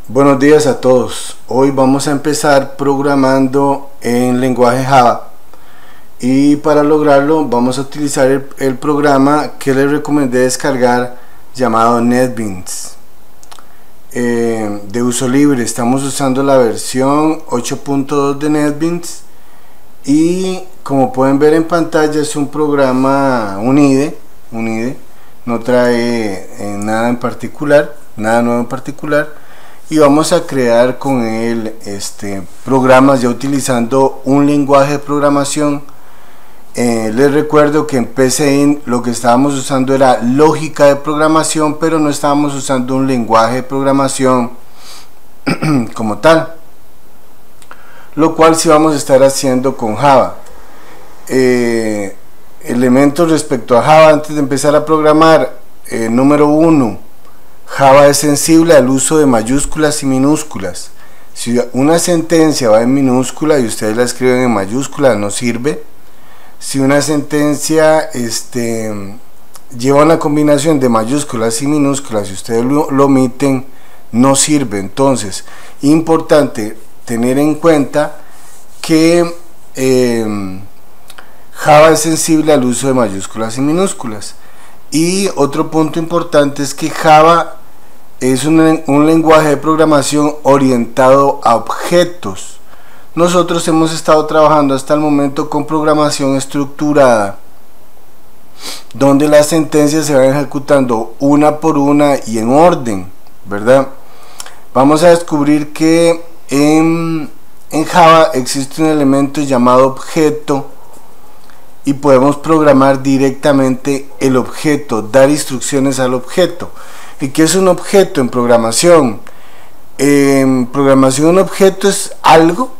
Buenos días a todos. Hoy vamos a empezar programando en lenguaje Java y para lograrlo vamos a utilizar el programa que les recomendé descargar llamado NetBeans, de uso libre. Estamos usando la versión 8.2 de NetBeans y como pueden ver en pantalla es un programa un IDE, no trae nada en particular, nada nuevo en particular, y vamos a crear con él programas ya utilizando un lenguaje de programación. Les recuerdo que en PCInt lo que estábamos usando era lógica de programación, pero no estábamos usando un lenguaje de programación como tal, lo cual sí vamos a estar haciendo con Java. Elementos respecto a Java antes de empezar a programar. Número 1, Java es sensible al uso de mayúsculas y minúsculas. Si una sentencia va en minúscula y ustedes la escriben en mayúscula, no sirve. Si una sentencia lleva una combinación de mayúsculas y minúsculas y ustedes lo omiten, no sirve. Entonces, importante tener en cuenta que Java es sensible al uso de mayúsculas y minúsculas. Y otro punto importante es que Java es un lenguaje de programación orientado a objetos. Nosotros hemos estado trabajando hasta el momento con programación estructurada, donde las sentencias se van ejecutando una por una y en orden, ¿verdad? Vamos a descubrir que en Java existe un elemento llamado objeto y podemos programar directamente el objeto, dar instrucciones al objeto. ¿Y qué es un objeto en programación? En programación un objeto es algo,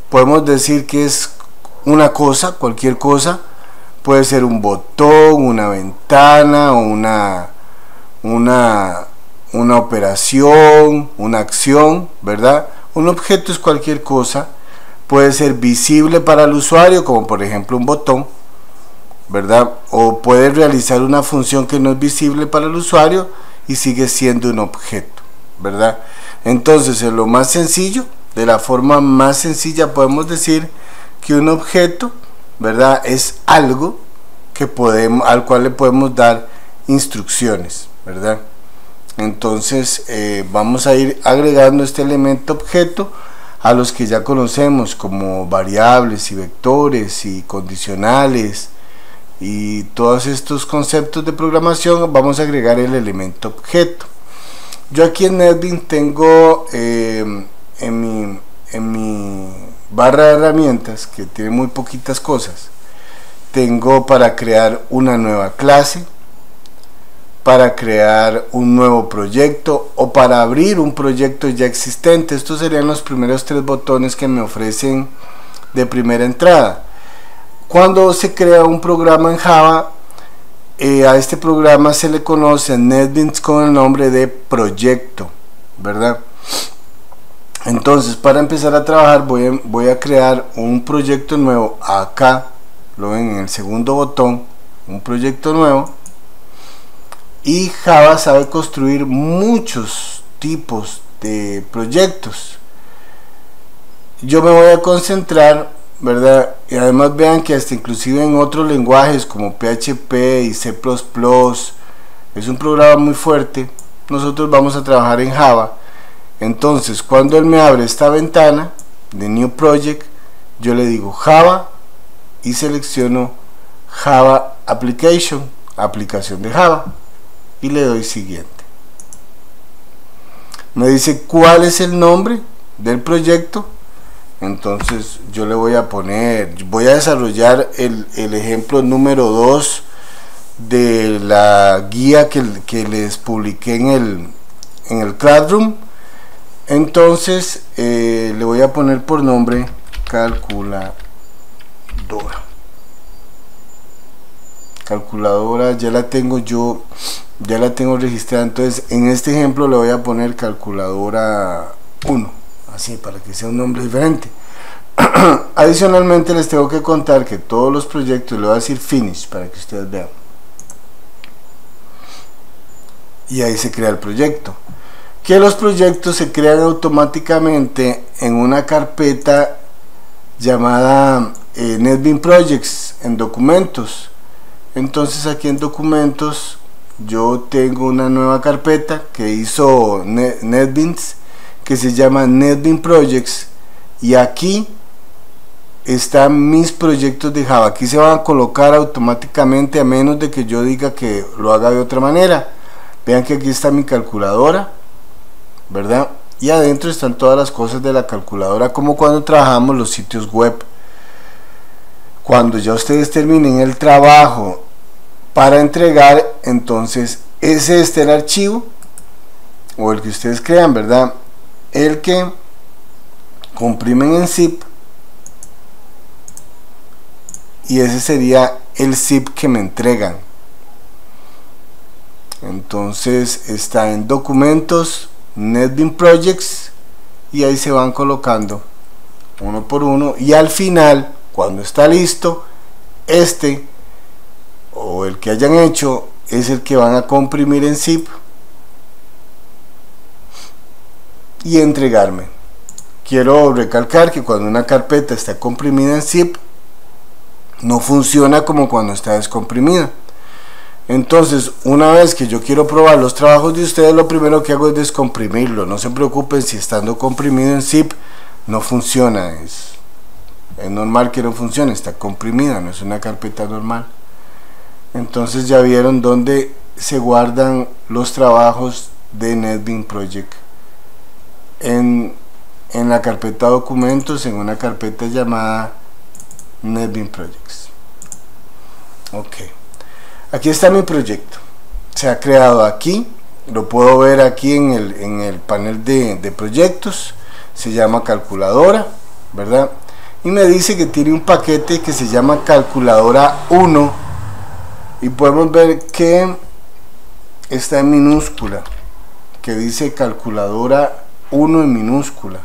podemos decir que es una cosa, cualquier cosa, puede ser un botón, una ventana, o una operación, una acción, ¿verdad? Un objeto es cualquier cosa, puede ser visible para el usuario, como por ejemplo un botón, ¿verdad? O puede realizar una función que no es visible para el usuario y sigue siendo un objeto, ¿verdad? Entonces, en lo más sencillo, de la forma más sencilla, podemos decir que un objeto, ¿verdad?, es algo que al cual le podemos dar instrucciones, ¿verdad? Entonces, vamos a ir agregando este elemento objeto a los que ya conocemos, como variables y vectores y condicionales y todos estos conceptos de programación. Vamos a agregar el elemento objeto. Yo aquí en NetBeans tengo en mi barra de herramientas, que tiene muy poquitas cosas, tengo para crear una nueva clase, para crear un nuevo proyecto o para abrir un proyecto ya existente. Estos serían los primeros 3 botones que me ofrecen de primera entrada. Cuando se crea un programa en Java, a este programa se le conoce en NetBeans con el nombre de proyecto, ¿verdad? Entonces, para empezar a trabajar voy a crear un proyecto nuevo. Acá lo ven en el segundo botón, un proyecto nuevo. Y Java sabe construir muchos tipos de proyectos. Yo me voy a concentrar, ¿verdad? Y además vean que hasta inclusive en otros lenguajes como PHP y C++, es un programa muy fuerte. Nosotros vamos a trabajar en Java. Entonces, cuando él me abre esta ventana de New Project, yo le digo Java y selecciono Java Application, aplicación de Java, y le doy siguiente. Me dice cuál es el nombre del proyecto. Entonces yo le voy a desarrollar el ejemplo número 2 de la guía que les publiqué en el Classroom. Entonces le voy a poner por nombre calculadora. Ya la tengo registrada. Entonces en este ejemplo le voy a poner calculadora 1, así para que sea un nombre diferente. Adicionalmente les tengo que contar que todos los proyectos, le voy a decir finish para que ustedes vean, y ahí se crea el proyecto. que los proyectos se crean automáticamente en una carpeta llamada NetBeans Projects en documentos. Entonces aquí en documentos yo tengo una nueva carpeta que hizo NetBeans, que se llama NetBeans Projects, y aquí están mis proyectos de Java. Aquí se van a colocar automáticamente, a menos de que yo diga que lo haga de otra manera. Vean que aquí está mi calculadora, ¿verdad? Y adentro están todas las cosas de la calculadora, como cuando trabajamos los sitios web. Cuando ya ustedes terminen el trabajo para entregar, entonces es este el archivo, o el que ustedes crean, ¿verdad? El que comprimen en zip, y ese sería el zip que me entregan. Entonces está en documentos, NetBeans Projects, y ahí se van colocando uno por uno, y al final, cuando está listo, este o el que hayan hecho es el que van a comprimir en zip y entregarme. Quiero recalcar que cuando una carpeta está comprimida en zip, no funciona como cuando está descomprimida. Entonces, una vez que yo quiero probar los trabajos de ustedes, lo primero que hago es descomprimirlo. No se preocupen si estando comprimido en zip no funciona, es normal que no funcione, está comprimida, no es una carpeta normal. Entonces ya vieron dónde se guardan los trabajos de NetBeans Project, en la carpeta documentos, en una carpeta llamada NetBeans Projects. Ok, aquí está mi proyecto, se ha creado aquí, lo puedo ver aquí en el panel de proyectos. Se llama calculadora, ¿verdad? Y me dice que tiene un paquete que se llama calculadora 1, y podemos ver que está en minúscula, que dice calculadora 1 en minúscula.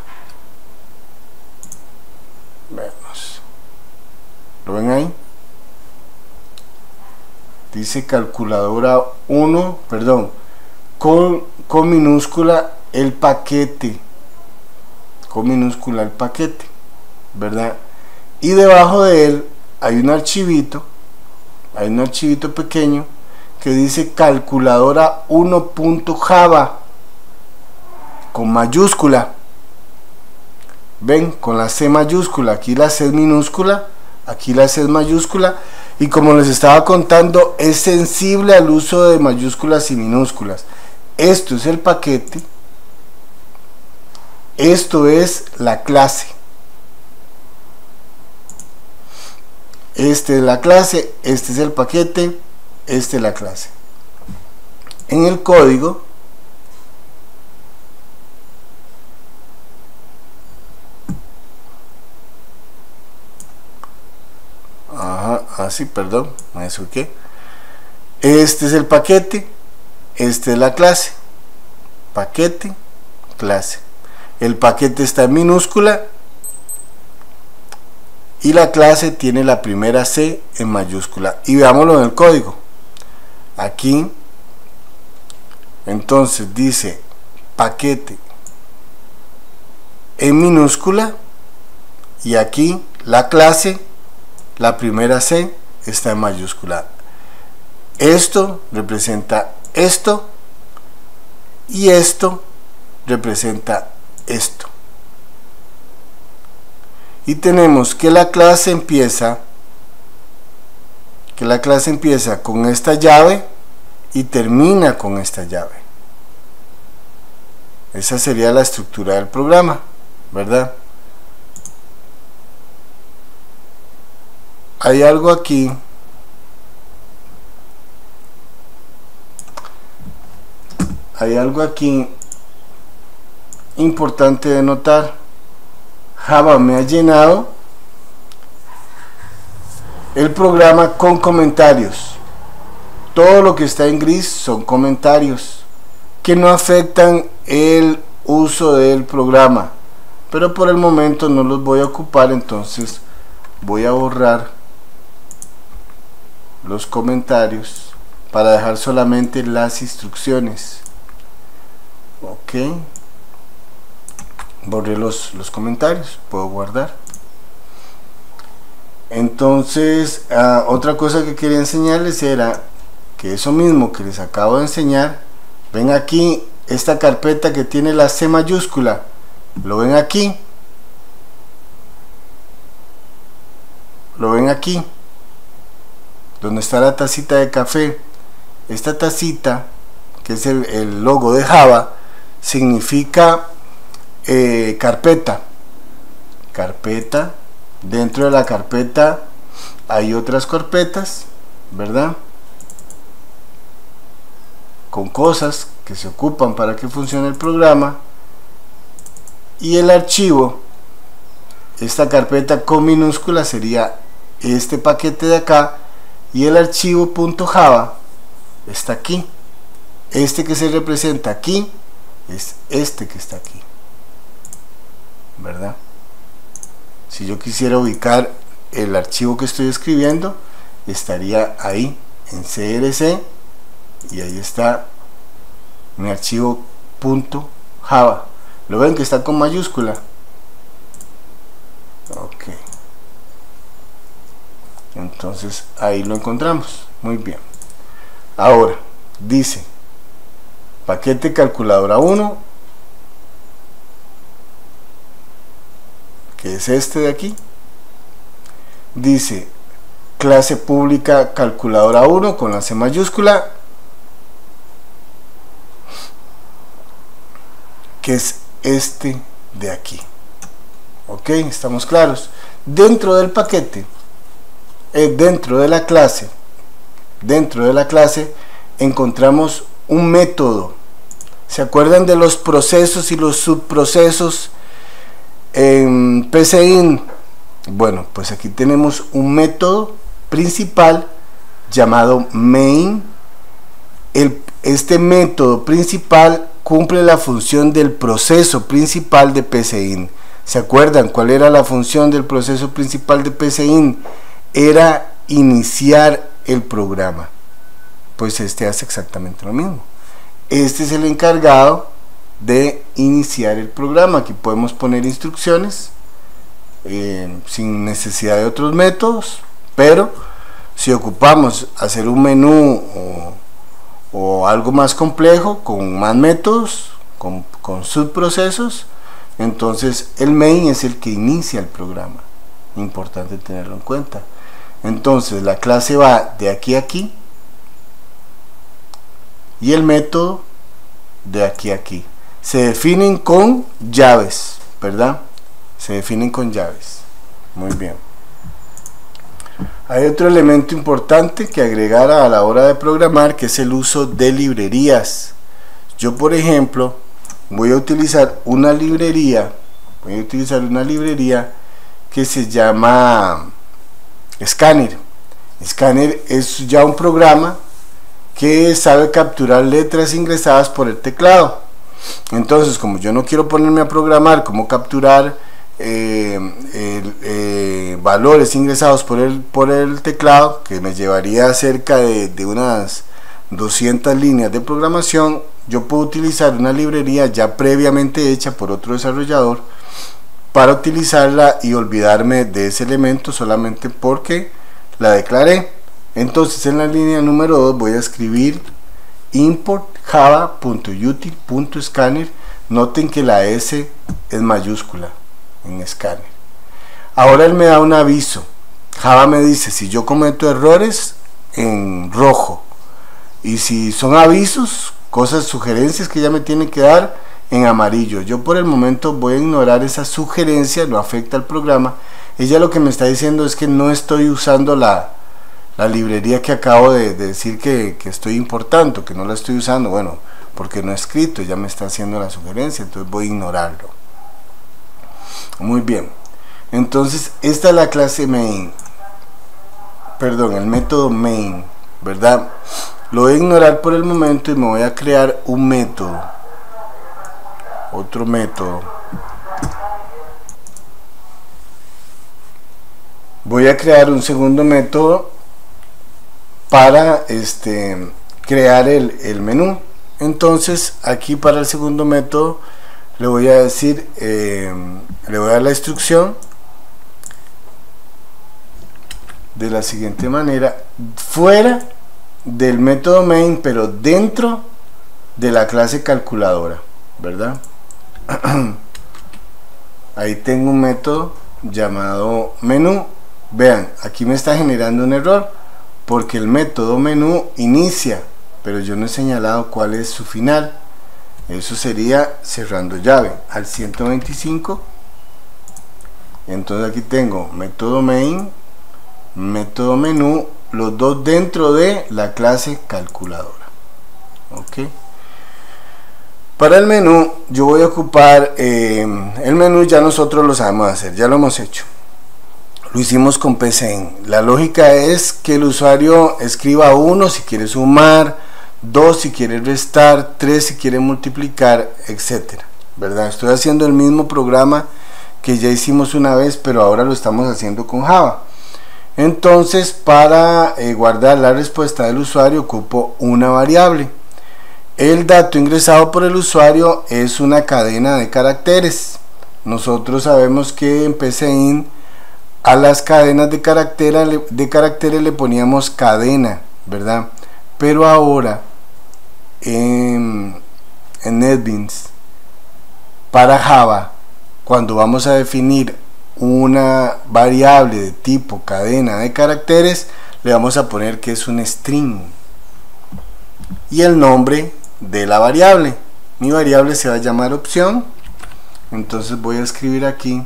Veamos, ¿lo ven ahí? Dice calculadora 1, perdón, con minúscula el paquete, con minúscula el paquete, ¿verdad? Y debajo de él hay un archivito pequeño que dice calculadora 1.java con mayúscula. Ven, con la C mayúscula, aquí la C es minúscula, aquí la C es mayúscula, y como les estaba contando, es sensible al uso de mayúsculas y minúsculas. Esto es el paquete, esto es la clase, este es la clase, este es el paquete, este es la clase. En el código así, perdón, eso que este es el paquete, este es la clase, paquete, clase. El paquete está en minúscula y la clase tiene la primera C en mayúscula. Y veámoslo en el código. Aquí entonces dice paquete en minúscula, y aquí la clase, la primera C está en mayúscula. Esto representa esto, y esto representa esto. Y tenemos que la clase empieza con esta llave y termina con esta llave. Esa sería la estructura del programa, ¿verdad? Hay algo aquí importante de notar. Java me ha llenado el programa con comentarios. Todo lo que está en gris son comentarios que no afectan el uso del programa, pero por el momento no los voy a ocupar. Entonces voy a borrar los comentarios para dejar solamente las instrucciones. Ok, borré los comentarios, puedo guardar. Entonces, otra cosa que quería enseñarles era que eso mismo que les acabo de enseñar, ven aquí esta carpeta que tiene la C mayúscula, lo ven aquí, donde está la tacita de café. Esta tacita, que es el logo de Java, significa carpeta. Dentro de la carpeta hay otras carpetas, ¿verdad? Con cosas que se ocupan para que funcione el programa. Y el archivo, esta carpeta con minúscula sería este paquete de acá, y el archivo .java está aquí. Este que se representa aquí es este que está aquí, ¿verdad? Si yo quisiera ubicar el archivo que estoy escribiendo, estaría ahí en CRC, y ahí está mi archivo .java. ¿Lo ven que está con mayúscula? Ok, entonces ahí lo encontramos. Muy bien. Ahora dice paquete calculadora 1, que es este de aquí. Dice clase pública calculadora 1 con la C mayúscula, que es este de aquí. Ok, estamos claros. Dentro del paquete, dentro de la clase encontramos un método. ¿Se acuerdan de los procesos y los subprocesos en PCIN? Bueno, pues aquí tenemos un método principal llamado main. Este método principal cumple la función del proceso principal de PCIN. ¿Se acuerdan cuál era la función del proceso principal de PCIN? Era iniciar el programa. Pues este hace exactamente lo mismo. Este es el encargado de iniciar el programa. Aquí podemos poner instrucciones sin necesidad de otros métodos, pero si ocupamos hacer un menú o algo más complejo con más métodos, con subprocesos, entonces el main es el que inicia el programa. Importante tenerlo en cuenta. Entonces la clase va de aquí a aquí y el método de aquí a aquí. Se definen con llaves, ¿verdad? Se definen con llaves. Muy bien. Hay otro elemento importante que agregar a la hora de programar, que es el uso de librerías. Yo, por ejemplo, voy a utilizar una librería que se llama Scanner. Scanner es ya un programa que sabe capturar letras ingresadas por el teclado. Entonces, como yo no quiero ponerme a programar cómo capturar valores ingresados por el teclado, que me llevaría cerca de unas 200 líneas de programación, yo puedo utilizar una librería ya previamente hecha por otro desarrollador para utilizarla y olvidarme de ese elemento solamente porque la declaré. Entonces en la línea número 2 voy a escribir import java.util.scanner. Noten que la S es mayúscula en Scanner. Ahora él me da un aviso. Java me dice si yo cometo errores, en rojo, y si son avisos, cosas, sugerencias que ya me tiene que dar, en amarillo. Yo por el momento voy a ignorar esa sugerencia, no afecta al programa. Ella lo que me está diciendo es que no estoy usando la librería que acabo de decir que estoy importando, que no la estoy usando. Bueno, porque no he escrito, ya me está haciendo la sugerencia, entonces voy a ignorarlo. Muy bien, entonces esta es la clase main, perdón, el método main, ¿verdad? Lo voy a ignorar por el momento y me voy a crear un método, otro método. Voy a crear un segundo método para crear el menú. Entonces aquí para el segundo método le voy a decir, le voy a dar la instrucción de la siguiente manera: fuera del método main, pero dentro de la clase calculadora, ¿verdad? Ahí tengo un método llamado menú. Vean, aquí me está generando un error porque el método menú inicia, pero yo no he señalado cuál es su final. Eso sería cerrando llave al 125. Entonces aquí tengo método main, método menú, los dos dentro de la clase calculadora. Ok. Para el menú yo voy a ocupar el menú, ya nosotros lo sabemos hacer, ya lo hemos hecho, lo hicimos con PCIN. La lógica es que el usuario escriba 1 si quiere sumar, 2 si quiere restar, 3 si quiere multiplicar, etcétera, ¿verdad? Estoy haciendo el mismo programa que ya hicimos una vez, pero ahora lo estamos haciendo con Java. Entonces, para guardar la respuesta del usuario ocupo una variable. El dato ingresado por el usuario es una cadena de caracteres. Nosotros sabemos que en PCIN a las cadenas de caracteres le poníamos cadena, ¿verdad? Pero ahora en NetBeans, para Java, cuando vamos a definir una variable de tipo cadena de caracteres, le vamos a poner que es un string y el nombre de la variable. Mi variable se va a llamar opción. Entonces voy a escribir aquí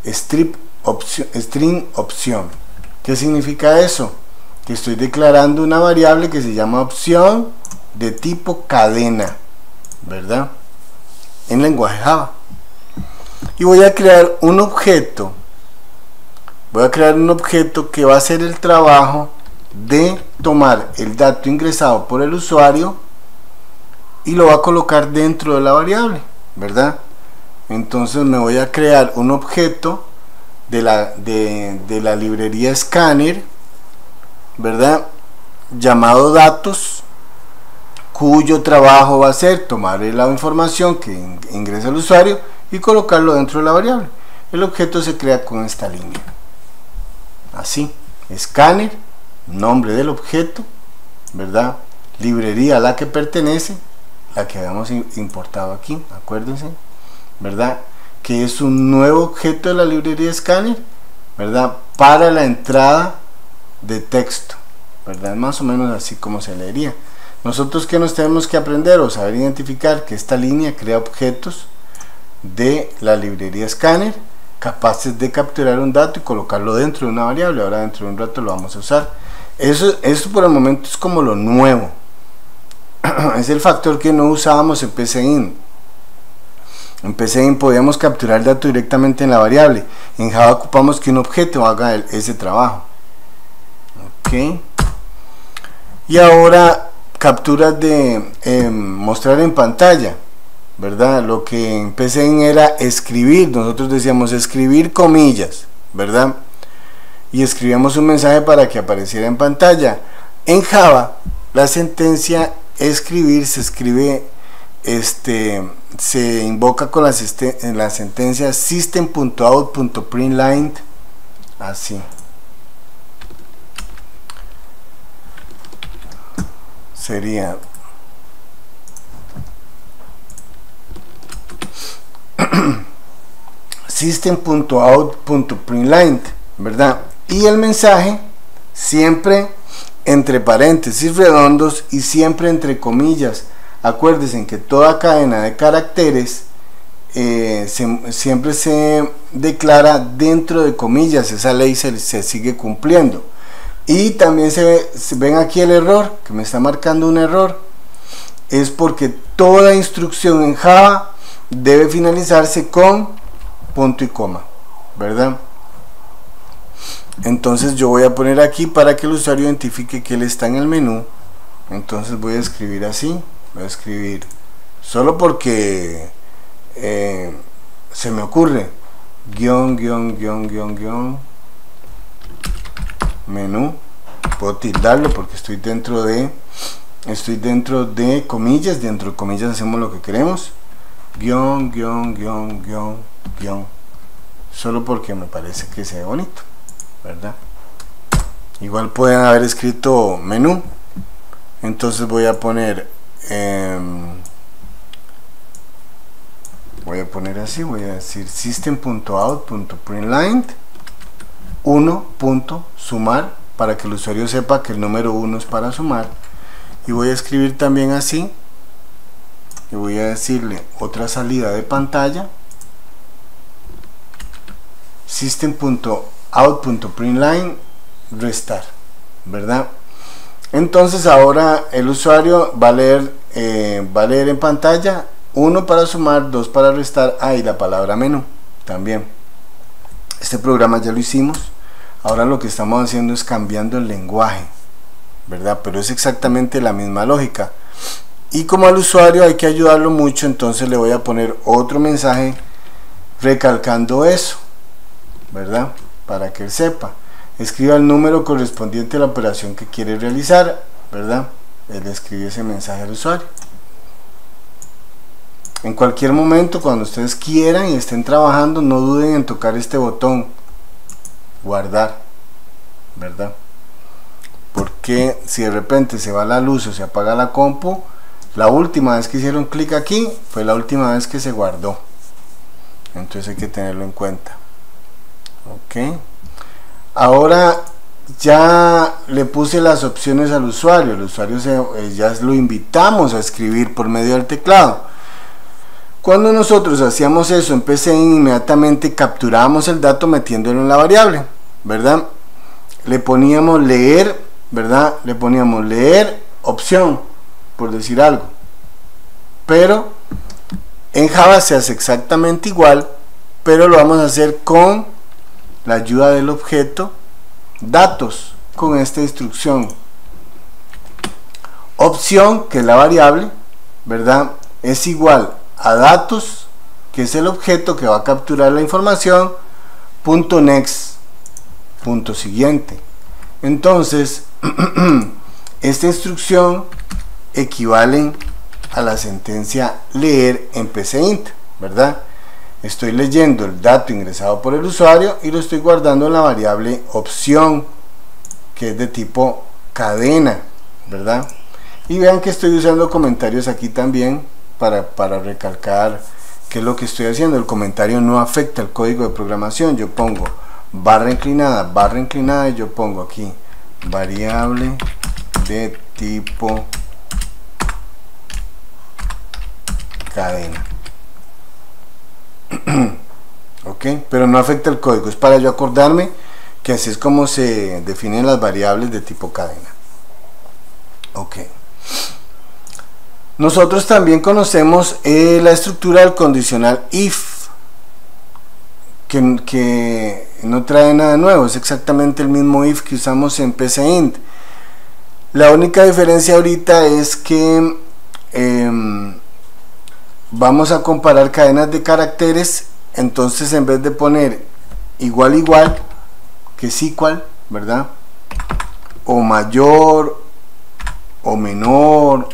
string opción. ¿Qué significa eso? Que estoy declarando una variable que se llama opción de tipo cadena, ¿verdad? En lenguaje Java. Y voy a crear un objeto. Voy a crear un objeto que va a hacer el trabajo de tomar el dato ingresado por el usuario y lo va a colocar dentro de la variable, ¿verdad? Entonces me voy a crear un objeto de la librería Scanner, ¿verdad? Llamado datos, cuyo trabajo va a ser tomar la información que ingresa el usuario y colocarlo dentro de la variable. El objeto se crea con esta línea, así: Scanner, nombre del objeto, ¿verdad? Librería a la que pertenece, la que habíamos importado aquí, acuérdense, ¿verdad? Que es un nuevo objeto de la librería Scanner, ¿verdad? Para la entrada de texto, ¿verdad? Más o menos así como se leería. Nosotros que nos tenemos que aprender o saber identificar que esta línea crea objetos de la librería Scanner capaces de capturar un dato y colocarlo dentro de una variable. Ahora dentro de un rato lo vamos a usar. Eso por el momento es como lo nuevo. Es el factor que no usábamos en PCIN. En PCIN podíamos capturar el dato directamente en la variable. En Java ocupamos que un objeto haga ese trabajo. Ok. Y ahora capturas de mostrar en pantalla, ¿verdad? Lo que en PCIN era escribir. Nosotros decíamos escribir comillas, ¿verdad? Y escribíamos un mensaje para que apareciera en pantalla. En Java la sentencia escribir se escribe, se invoca con la sentencia system.out.println, así. Sería system.out.println, ¿verdad? Y el mensaje siempre entre paréntesis redondos y siempre entre comillas. Acuérdense que toda cadena de caracteres siempre se declara dentro de comillas. Esa ley se sigue cumpliendo. Y también ven aquí el error, que me está marcando un error. Es porque toda instrucción en Java debe finalizarse con punto y coma, ¿verdad? Entonces yo voy a poner aquí para que el usuario identifique que él está en el menú. Entonces voy a escribir así, voy a escribir solo porque se me ocurre guión menú, puedo tildarlo porque estoy dentro de comillas. Dentro de comillas hacemos lo que queremos, guión, solo porque me parece que se ve bonito, ¿verdad? Igual pueden haber escrito menú, entonces voy a poner así, voy a decir system.out.println 1.sumar, para que el usuario sepa que el número 1 es para sumar, y voy a escribir también así, y voy a decirle otra salida de pantalla, system.out.println restar, ¿verdad? Entonces ahora el usuario va a leer en pantalla 1 para sumar, 2 para restar, y la palabra menú también. Este programa ya lo hicimos, ahora lo que estamos haciendo es cambiando el lenguaje, ¿verdad? Pero es exactamente la misma lógica, y como al usuario hay que ayudarlo mucho, entonces le voy a poner otro mensaje recalcando eso, ¿verdad? Para que él sepa. Escriba el número correspondiente a la operación que quiere realizar, ¿verdad? Él escribe ese mensaje al usuario. En cualquier momento, cuando ustedes quieran y estén trabajando, no duden en tocar este botón, guardar, ¿verdad? Porque si de repente se va la luz o se apaga la compu, la última vez que hicieron clic aquí fue la última vez que se guardó. Entonces hay que tenerlo en cuenta. Ok. Ahora ya le puse las opciones al usuario. El usuario ya lo invitamos a escribir por medio del teclado. Cuando nosotros hacíamos eso en PCInt, inmediatamente capturábamos el dato metiéndolo en la variable, ¿verdad? Le poníamos leer, ¿verdad? Le poníamos leer opción, por decir algo. Pero en Java se hace exactamente igual, pero lo vamos a hacer con la ayuda del objeto datos, con esta instrucción. Opción, que es la variable, ¿verdad? Es igual a datos, que es el objeto que va a capturar la información, punto next, punto siguiente. Entonces esta instrucción equivale a la sentencia leer en PCInt, ¿verdad? Estoy leyendo el dato ingresado por el usuario y lo estoy guardando en la variable opción, que es de tipo cadena, ¿verdad? Y vean que estoy usando comentarios aquí también para recalcar qué es lo que estoy haciendo. El comentario no afecta el código de programación. Yo pongo barra inclinada, y yo pongo aquí variable de tipo cadena. Ok, pero no afecta el código, es para yo acordarme que así es como se definen las variables de tipo cadena. Ok. Nosotros también conocemos la estructura del condicional if, que no trae nada nuevo, es exactamente el mismo if que usamos en PCInt. La única diferencia ahorita es que vamos a comparar cadenas de caracteres. Entonces, en vez de poner igual, que es igual, ¿verdad? O mayor, o menor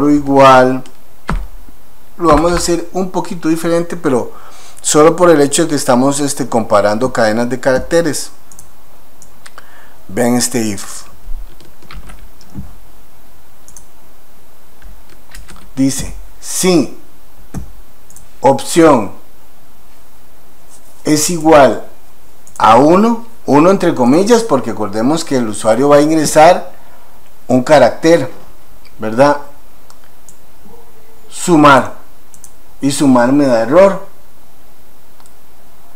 o igual, lo vamos a hacer un poquito diferente, pero solo por el hecho de que estamos comparando cadenas de caracteres. Vean este if. Dice, si opción es igual a 1 entre comillas, porque acordemos que el usuario va a ingresar un carácter, ¿verdad? Sumar, y sumar me da error,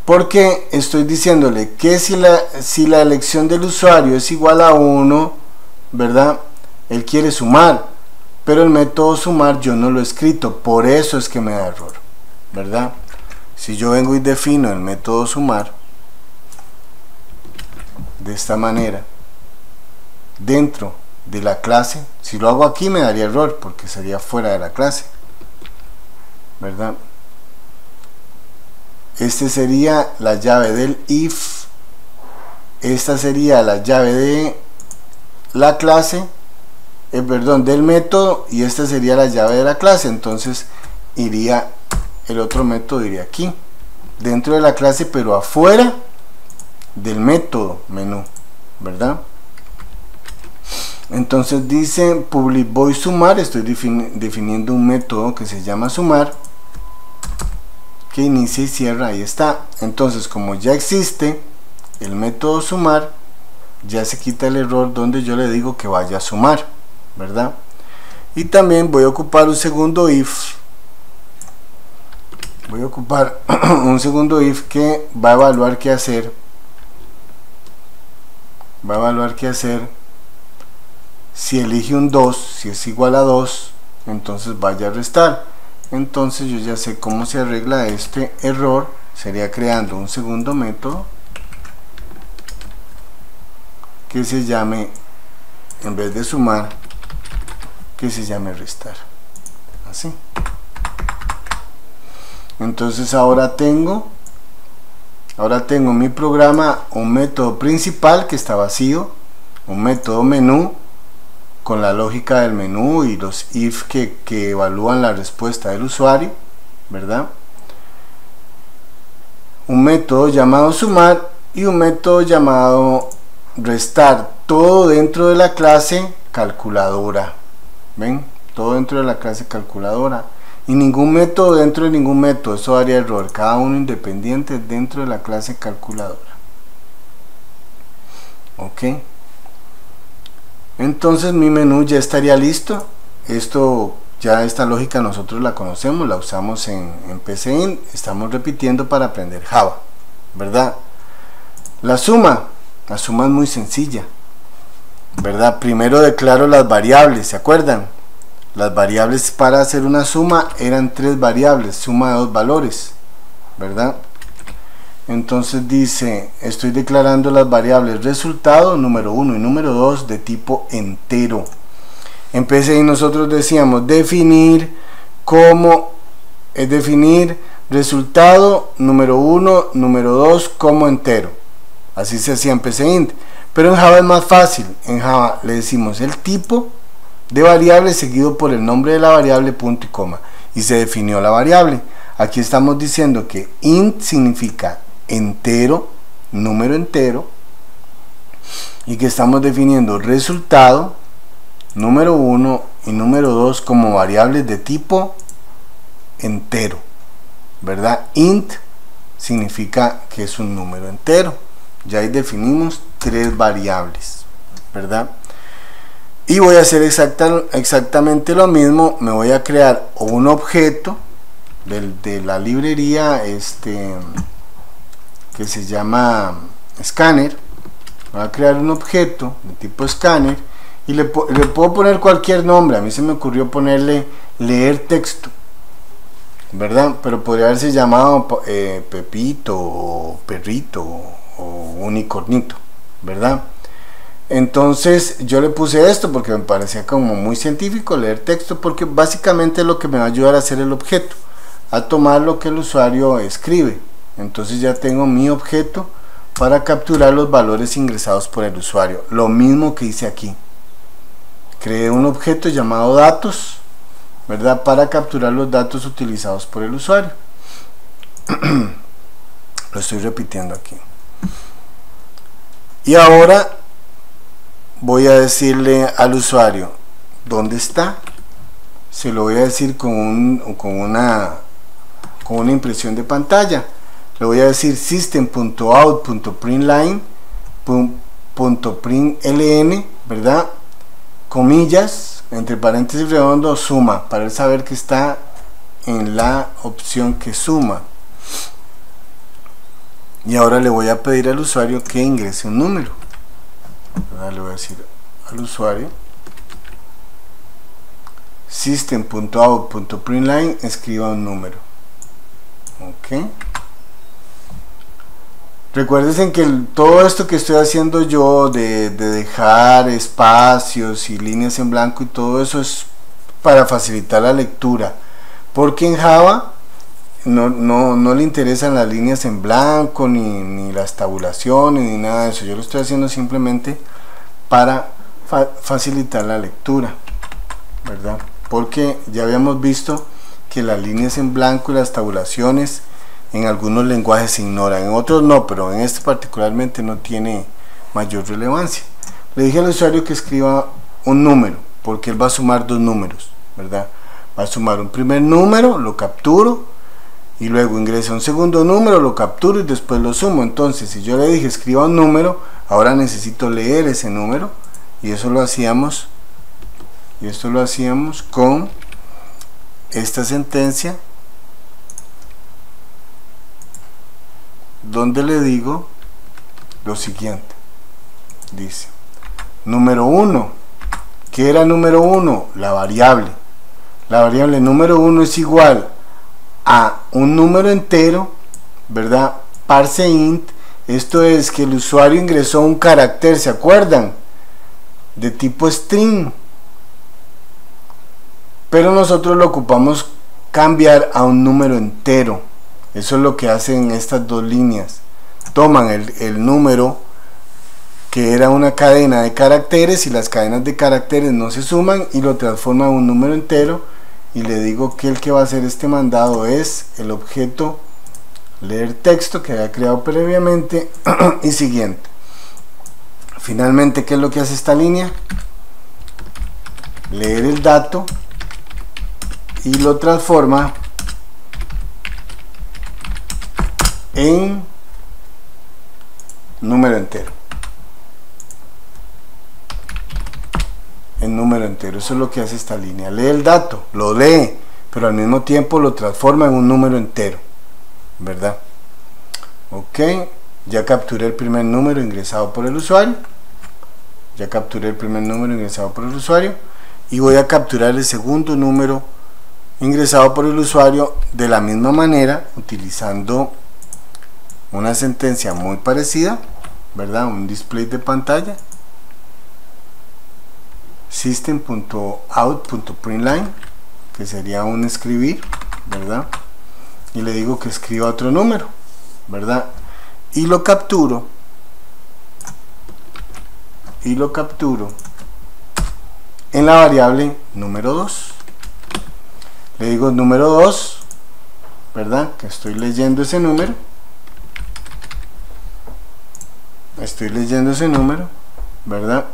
porque estoy diciéndole que si la elección del usuario es igual a 1, ¿verdad? Él quiere sumar, pero el método sumar yo no lo he escrito, por eso es que me da error, ¿verdad? Si yo vengo y defino el método sumar de esta manera dentro de la clase, si lo hago aquí me daría error porque sería fuera de la clase, ¿verdad? Este sería la llave del if, esta sería la llave de la clase, perdón, del método, y esta sería la llave de la clase. Entonces iría, el otro método iría aquí, dentro de la clase, pero afuera del método menú, ¿verdad? Entonces dice public void sumar, estoy definiendo un método que se llama sumar, que inicia y cierra, ahí está. Entonces, como ya existe el método sumar, ya se quita el error donde yo le digo que vaya a sumar, ¿verdad? Y también voy a ocupar un segundo if, voy a ocupar un segundo if que va a evaluar qué hacer, si elige un 2, si es igual a 2, entonces vaya a restar. Entonces yo ya sé cómo se arregla este error, sería creando un segundo método que se llame, en vez de sumar, que se llame restar, así. Entonces ahora tengo en mi programa un método principal que está vacío, un método menú con la lógica del menú y los if que evalúan la respuesta del usuario, ¿verdad? Un método llamado sumar y un método llamado restar, todo dentro de la clase calculadora. ¿Ven? Todo dentro de la clase calculadora. Y ningún método dentro de ningún método, eso daría error. Cada uno independiente dentro de la clase calculadora. Ok. Entonces mi menú ya estaría listo. Esto ya, esta lógica nosotros la conocemos, la usamos en PCInt. Estamos repitiendo para aprender Java, ¿verdad? La suma es muy sencilla, ¿verdad? Primero declaro las variables, ¿se acuerdan? Las variables para hacer una suma eran 3 variables, suma de 2 valores, ¿verdad? Entonces dice, estoy declarando las variables resultado número 1 y número 2 de tipo entero. En PCI nosotros decíamos definir resultado número 1, número 2 como entero. Así se hacía en PCInt. Pero en Java es más fácil. En Java le decimos el tipo de variable seguido por el nombre de la variable, punto y coma, y se definió la variable. Aquí estamos diciendo que int significa entero, número entero, y que estamos definiendo resultado número 1 y número 2 como variables de tipo entero, ¿verdad? Int significa que es un número entero. Ya ahí definimos 3 variables, ¿verdad? Y voy a hacer exactamente lo mismo. Me voy a crear un objeto de la librería que se llama scanner. Voy a crear un objeto de tipo scanner y le puedo poner cualquier nombre. A mí se me ocurrió ponerle leer texto, ¿verdad? Pero podría haberse llamado Pepito o Perrito o Unicornito, ¿verdad? Entonces yo le puse esto porque me parecía como muy científico, leer texto, porque básicamente es lo que me va a ayudar a hacer el objeto, a tomar lo que el usuario escribe. Entonces ya tengo mi objeto para capturar los valores ingresados por el usuario. Lo mismo que hice aquí. Creé un objeto llamado datos, ¿verdad? Para capturar los datos utilizados por el usuario. Lo estoy repitiendo aquí. Y ahora voy a decirle al usuario ¿dónde está? Se lo voy a decir con una impresión de pantalla. Le voy a decir system.out.println, ¿verdad? Comillas, entre paréntesis redondo, suma, para él saber que está en la opción que suma. Y ahora le voy a pedir al usuario que ingrese un número. Ahora le voy a decir al usuario system.out.println, escriba un número. Ok. Recuerden que todo esto que estoy haciendo yo de dejar espacios y líneas en blanco y todo eso es para facilitar la lectura, porque en Java no le interesan las líneas en blanco ni las tabulaciones ni nada de eso. Yo lo estoy haciendo simplemente para facilitar la lectura, ¿verdad? Porque ya habíamos visto que las líneas en blanco y las tabulaciones en algunos lenguajes se ignoran, en otros no, pero en este particularmente no tiene mayor relevancia. Le dije al usuario que escriba un número, porque él va a sumar dos números, ¿verdad? Va a sumar un primer número, lo capturo, y luego ingresa un segundo número, lo capturo y después lo sumo. Entonces, si yo le dije escriba un número, ahora necesito leer ese número, y eso lo hacíamos, y esto lo hacíamos con esta sentencia, donde le digo lo siguiente. Dice número 1. ¿Qué era número 1? La variable número 1 es igual a un número entero, ¿verdad? Parse int. Esto es que el usuario ingresó un carácter, ¿se acuerdan? De tipo string, pero nosotros lo ocupamos cambiar a un número entero. Eso es lo que hacen estas dos líneas. Toman el número que era una cadena de caracteres, y las cadenas de caracteres no se suman, y lo transforman en un número entero, y le digo que el que va a hacer este mandado es el objeto leer texto que había creado previamente y siguiente. Finalmente, ¿qué es lo que hace esta línea? Leer el dato y lo transforma en número entero. En número entero, eso es lo que hace esta línea. Lee el dato, lo lee, pero al mismo tiempo lo transforma en un número entero, ¿verdad? Ok, ya capturé el primer número ingresado por el usuario. Y voy a capturar el segundo número ingresado por el usuario de la misma manera, utilizando una sentencia muy parecida, ¿verdad? Un display de pantalla, system.out.println, que sería un escribir, ¿verdad? Y le digo que escriba otro número, ¿verdad? Y lo capturo en la variable número 2. Le digo número 2, ¿verdad? Que estoy leyendo ese número, ¿verdad?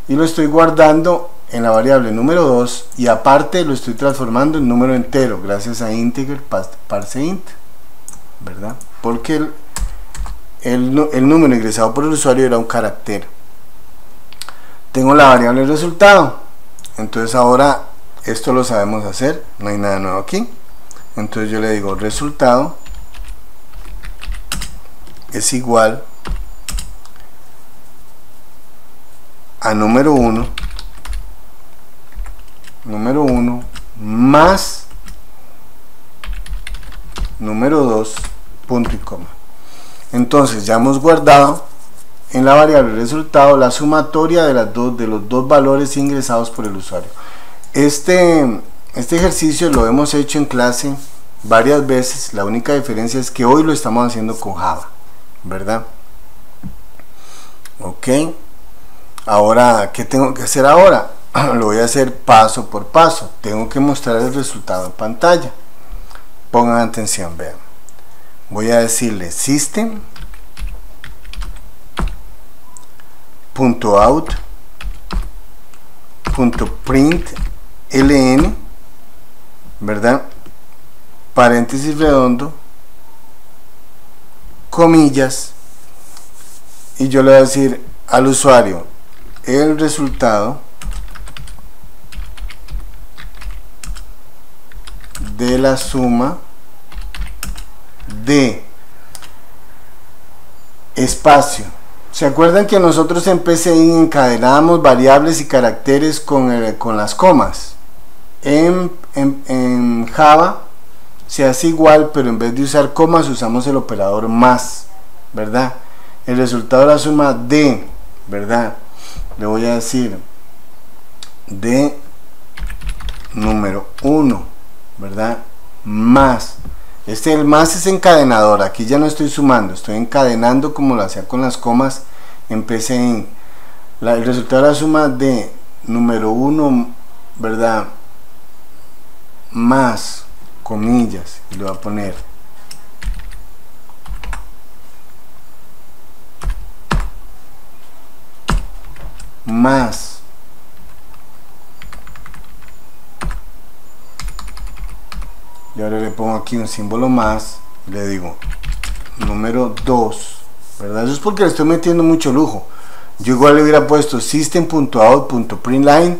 Y lo estoy guardando en la variable número 2, y aparte lo estoy transformando en número entero gracias a integer parse int, ¿verdad? Porque el número ingresado por el usuario era un carácter. Tengo la variable resultado, entonces ahora esto lo sabemos hacer, no hay nada nuevo aquí. Entonces yo le digo resultado es igual a número 1 más número 2, punto y coma. Entonces ya hemos guardado en la variable resultado la sumatoria de los dos valores ingresados por el usuario. Este ejercicio lo hemos hecho en clase varias veces, la única diferencia es que hoy lo estamos haciendo con Java, ¿verdad? Ok, ahora, ¿qué tengo que hacer ahora? Lo voy a hacer paso por paso. Tengo que mostrar el resultado en pantalla. Pongan atención, vean. Voy a decirle system.out.println, ¿verdad? Paréntesis redondo, comillas, y yo le voy a decir al usuario el resultado de la suma de espacio. ¿Se acuerdan que nosotros en PCI encadenábamos variables y caracteres con las comas? En Java se hace igual, pero en vez de usar comas usamos el operador más, ¿verdad? El resultado de la suma de, ¿verdad? Le voy a decir de número 1, ¿verdad? Más. El más es encadenador, aquí ya no estoy sumando, estoy encadenando como lo hacía con las comas en PCI. el resultado de la suma de número 1, ¿verdad? Más, comillas, y le voy a poner más y ahora le pongo aquí un símbolo más, le digo número 2, ¿verdad? Eso es porque le estoy metiendo mucho lujo. Yo igual le hubiera puesto system.out.println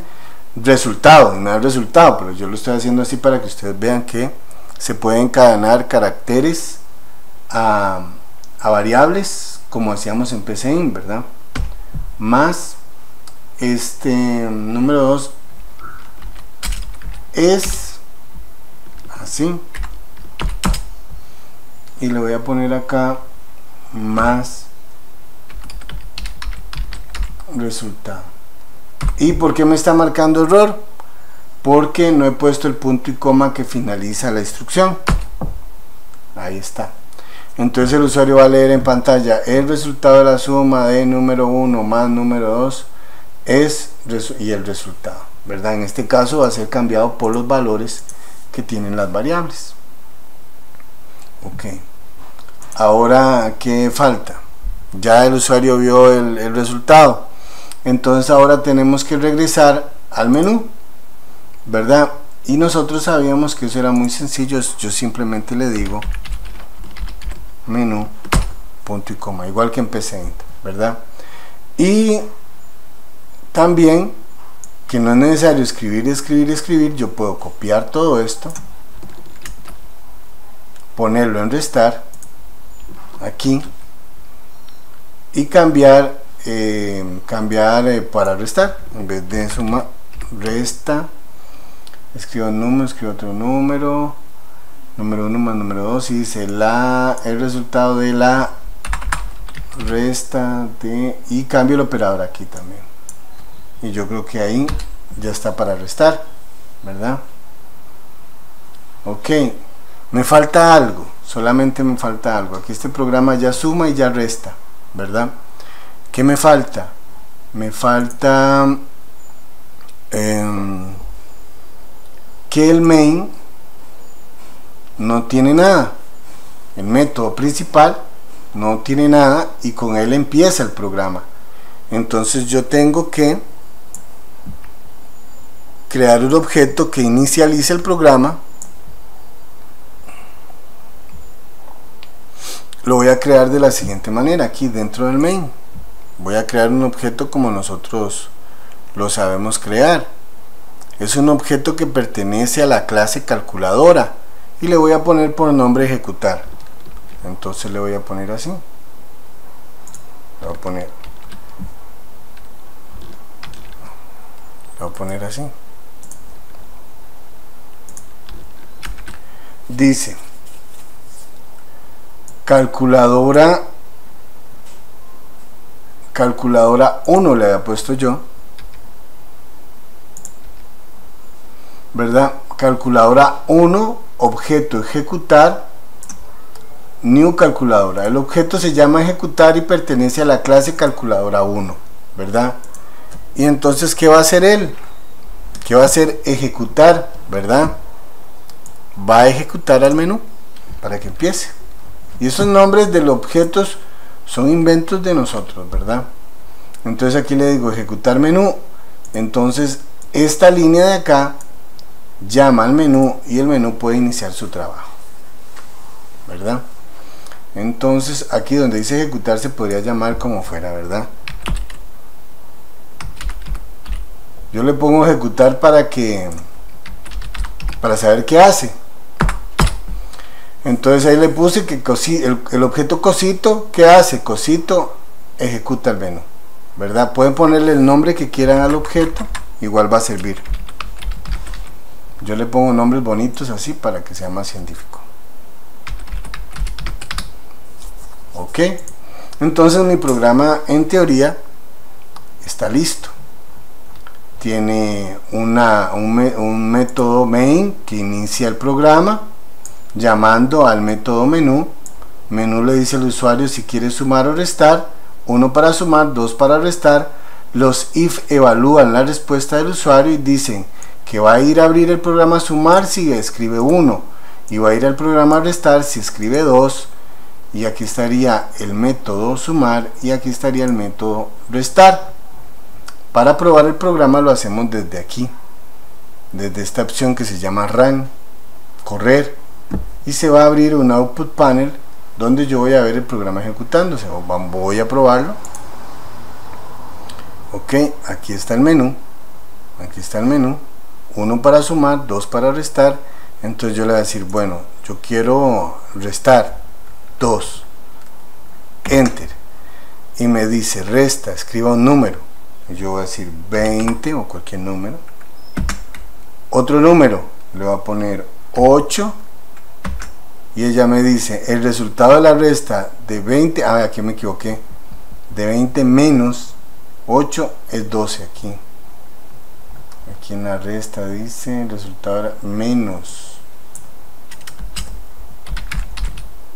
resultado, y me da el resultado, pero yo lo estoy haciendo así para que ustedes vean que se pueden encadenar caracteres a variables como hacíamos en PCIN, ¿verdad? Más número 2 es así, y le voy a poner acá más resultado. ¿Y por qué me está marcando error? Porque no he puesto el punto y coma que finaliza la instrucción. Ahí está. Entonces el usuario va a leer en pantalla el resultado de la suma de número 1 más número 2 es, y el resultado, ¿verdad? En este caso va a ser cambiado por los valores que tienen las variables. Ok. Ahora, ¿qué falta? Ya el usuario vio el resultado. Entonces ahora tenemos que regresar al menú, ¿verdad? Y nosotros sabíamos que eso era muy sencillo. Yo simplemente le digo menú, punto y coma, igual que en PCInt, ¿verdad? Y también que no es necesario escribir, yo puedo copiar todo esto, ponerlo en restar aquí y cambiar para restar. En vez de suma, resta, escribo un número, escribo otro número 1 más número 2 y dice el resultado de la resta de, y cambio el operador aquí también, y yo creo que ahí ya está para restar, ¿verdad? Ok, me falta algo, solamente me falta algo. Aquí este programa ya suma y ya resta, ¿verdad? ¿Qué me falta? Me falta que el main no tiene nada, el método principal no tiene nada y con él empieza el programa. Entonces yo tengo que crear un objeto que inicialice el programa. Lo voy a crear de la siguiente manera. Aquí dentro del main voy a crear un objeto como nosotros lo sabemos crear. Es un objeto que pertenece a la clase calculadora y le voy a poner por nombre ejecutar. Entonces le voy a poner así, le voy a poner así. Dice calculadora 1 le había puesto yo, ¿verdad? Calculadora 1, objeto ejecutar, new calculadora. El objeto se llama ejecutar y pertenece a la clase calculadora 1, ¿verdad? Y entonces, ¿qué va a hacer él? ¿Qué va a hacer? Ejecutar, ¿verdad? Va a ejecutar al menú para que empiece. Y esos nombres de los objetos son inventos de nosotros, ¿verdad? Entonces aquí le digo ejecutar menú. Entonces esta línea de acá llama al menú y el menú puede iniciar su trabajo, ¿verdad? Entonces aquí donde dice ejecutar se podría llamar como fuera, ¿verdad? Yo le pongo ejecutar para saber qué hace. Entonces ahí le puse que el objeto cosito, ¿qué hace? Cosito ejecuta el menú, ¿verdad? Pueden ponerle el nombre que quieran al objeto, igual va a servir. Yo le pongo nombres bonitos así para que sea más científico. Ok, entonces mi programa en teoría está listo. Tiene un método main que inicia el programa llamando al método menú. Menú le dice al usuario si quiere sumar o restar, 1 para sumar, 2 para restar. Los if evalúan la respuesta del usuario y dicen que va a ir a abrir el programa sumar si escribe 1 y va a ir al programa restar si escribe 2, y aquí estaría el método sumar y aquí estaría el método restar. Para probar el programa lo hacemos desde aquí, desde esta opción que se llama Run, correr, y se va a abrir un output panel donde yo voy a ver el programa ejecutándose. Voy a probarlo. Ok, aquí está el menú, 1 para sumar, 2 para restar. Entonces yo le voy a decir, bueno, yo quiero restar 2, enter, y me dice resta, escriba un número, y yo voy a decir 20 o cualquier número, otro número, le voy a poner 8, y ella me dice el resultado de la resta de 20, aquí me equivoqué, de 20 menos 8 es 12. Aquí en la resta dice el resultado era menos,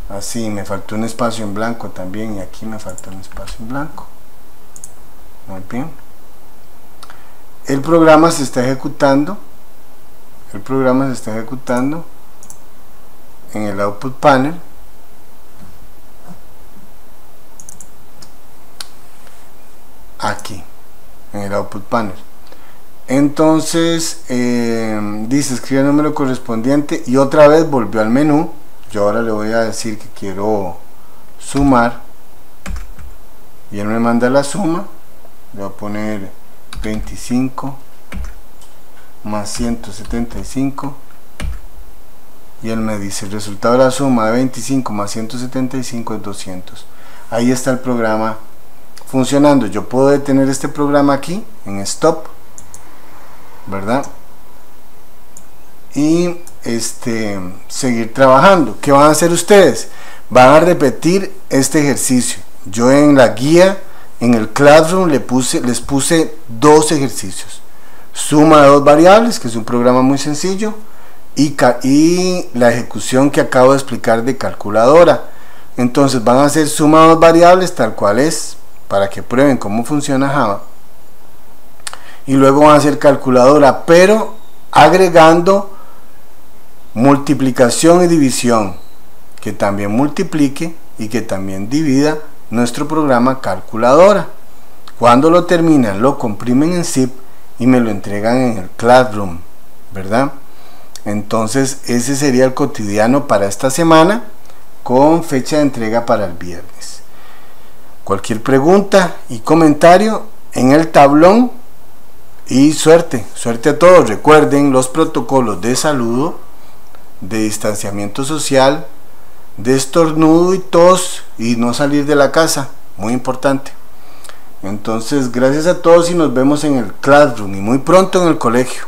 así me faltó un espacio en blanco también, y aquí me falta un espacio en blanco. Muy bien, el programa se está ejecutando, en el output panel. Aquí en el output panel. Entonces dice escribe el número correspondiente y otra vez volvió al menú. Yo ahora le voy a decir que quiero sumar y él me manda la suma. Le voy a poner 25 más 175 y él me dice el resultado de la suma de 25 más 175 es 200. Ahí está el programa funcionando. Yo puedo detener este programa aquí en stop, ¿verdad? Y seguir trabajando. ¿Qué van a hacer ustedes? Van a repetir este ejercicio. Yo en la guía, en el Classroom, les puse 2 ejercicios: suma de 2 variables, que es un programa muy sencillo, y la ejecución que acabo de explicar de calculadora. Entonces van a hacer suma de 2 variables tal cual es, para que prueben cómo funciona Java, y luego van a hacer calculadora, pero agregando multiplicación y división, que también multiplique y que también divida nuestro programa calculadora. Cuando lo terminan, lo comprimen en zip y me lo entregan en el Classroom, ¿verdad? Entonces ese sería el cotidiano para esta semana, con fecha de entrega para el viernes. Cualquier pregunta y comentario en el tablón, y suerte a todos. Recuerden los protocolos de saludo, de distanciamiento social, de estornudo y tos, y no salir de la casa, muy importante. Entonces gracias a todos y nos vemos en el Classroom y muy pronto en el colegio.